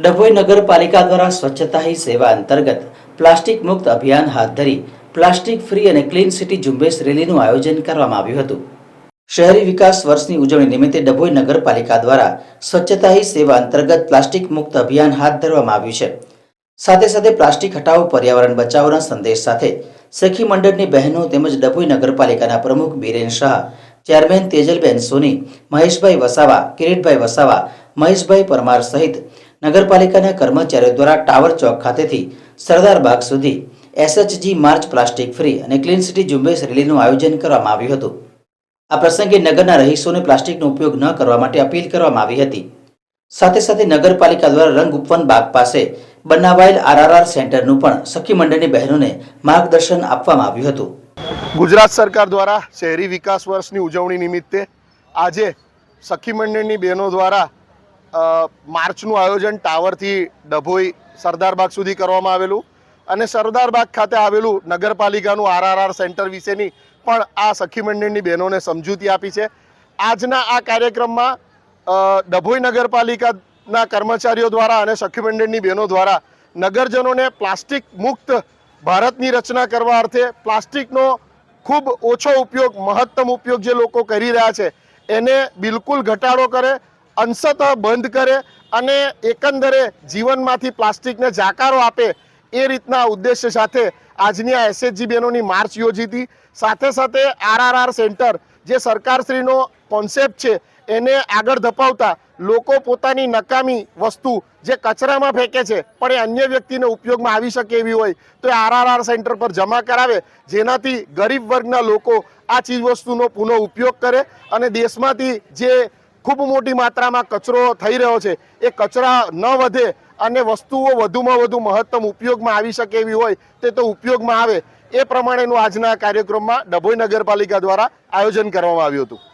ડભોઈ નગરપાલિકા દ્વારા સ્વચ્છતા હી સેવા અંતર્ગત પ્લાસ્ટિક મુક્ત અભિયાન હાથ ધરી પ્લાસ્ટિક ફ્રી અને ક્લીન સિટી ઝુંબેશ રેલીનું આયોજન કરવામાં આવ્યું હતું। શહેરી વિકાસ વર્ષની ઉજવણી નિમિત્તે ડભોઈ નગરપાલિકા દ્વારા સ્વચ્છતા હી સેવા અંતર્ગત પ્લાસ્ટિક મુક્ત અભિયાન હાથ ધરવામાં આવ્યું છે। સાથે સાથે પ્લાસ્ટિક હટાવો પર્યાવરણ બચાવોના સંદેશ સાથે સખી મંડળની બહેનો તેમજ ડભોઈ નગરપાલિકાના પ્રમુખ બીરેન શાહ, ચેરમેન તેજલબેન સોની, મહેશભાઈ વસાવા, કિરીટભાઈ વસાવા, મહેશભાઈ પરમાર સહિત નગરપાલિકાના કર્મચારીઓ દ્વારા ટાવર ચોક ખાતેથી સરદાર બાગ સુધી એસએચજી માર્ચ પ્લાસ્ટિક ફ્રી અને ક્લીન સિટી ઝુંબેશ રેલીનું આયોજન કરવામાં આવ્યું હતું। આ પ્રસંગે નગરના રહીશોને પ્લાસ્ટિકનો ઉપયોગ ન કરવા માટે અપીલ કરવામાં આવી હતી। સાથે સાથે નગરપાલિકા દ્વારા રંગ ઉપવન બાગ પાસે બનાવાયેલ આરઆરઆર સેન્ટરનું પણ સખી મંડળની બહેનોને માર્ગદર્શન આપવામાં આવ્યું હતું। ગુજરાત સરકાર દ્વારા શહેરી વિકાસ વર્ષની ઉજવણી નિમિત્તે આજે સખી મંડળની બહેનો દ્વારા માર્ચનું આયોજન ટાવરથી ડભોઈ સરદારબાગ સુધી કરવામાં આવેલું અને સરદારબાગ ખાતે આવેલું નગરપાલિકાનું આરઆરઆર સેન્ટર વિશેની પણ આ સખી મંડળની બહેનોને સમજૂતી આપી છે। આજના આ કાર્યક્રમમાં ડભોઈ નગરપાલિકાના કર્મચારીઓ દ્વારા અને સખી મંડળની બહેનો દ્વારા નગરજનોને પ્લાસ્ટિક મુક્ત ભારતની રચના કરવા અર્થે પ્લાસ્ટિકનો ખૂબ ઓછો ઉપયોગ, મહત્તમ ઉપયોગ જે લોકો કરી રહ્યા છે એને બિલકુલ ઘટાડો કરે, અંશતઃ બંધ કરે અને એકંદરે જીવનમાંથી પ્લાસ્ટિકને જાકારો આપે એ રીતના ઉદ્દેશ્ય સાથે આજની આ એસએચજી બહેનોની માર્ચ યોજી હતી। સાથે સાથે આરઆરઆર સેન્ટર જે સરકારશ્રીનો કોન્સેપ્ટ છે એને આગળ ધપાવતા લોકો પોતાની નકામી વસ્તુ જે કચરામાં ફેંકે છે પણ એ અન્ય વ્યક્તિને ઉપયોગમાં આવી શકે એવી હોય તો એ આરઆરઆર સેન્ટર પર જમા કરાવે, જેનાથી ગરીબ વર્ગના લોકો આ ચીજવસ્તુનો પુનઃ ઉપયોગ કરે અને દેશમાંથી જે ખૂબ મોટી માત્રામાં કચરો થઈ રહ્યો છે એ કચરા ન વધે અને વસ્તુઓ વધુમાં વધુ મહત્તમ ઉપયોગમાં આવી શકે એવી હોય તે તો ઉપયોગમાં આવે એ પ્રમાણેનું આજના કાર્યક્રમમાં ડભોઈ નગરપાલિકા દ્વારા આયોજન કરવામાં આવ્યું હતું।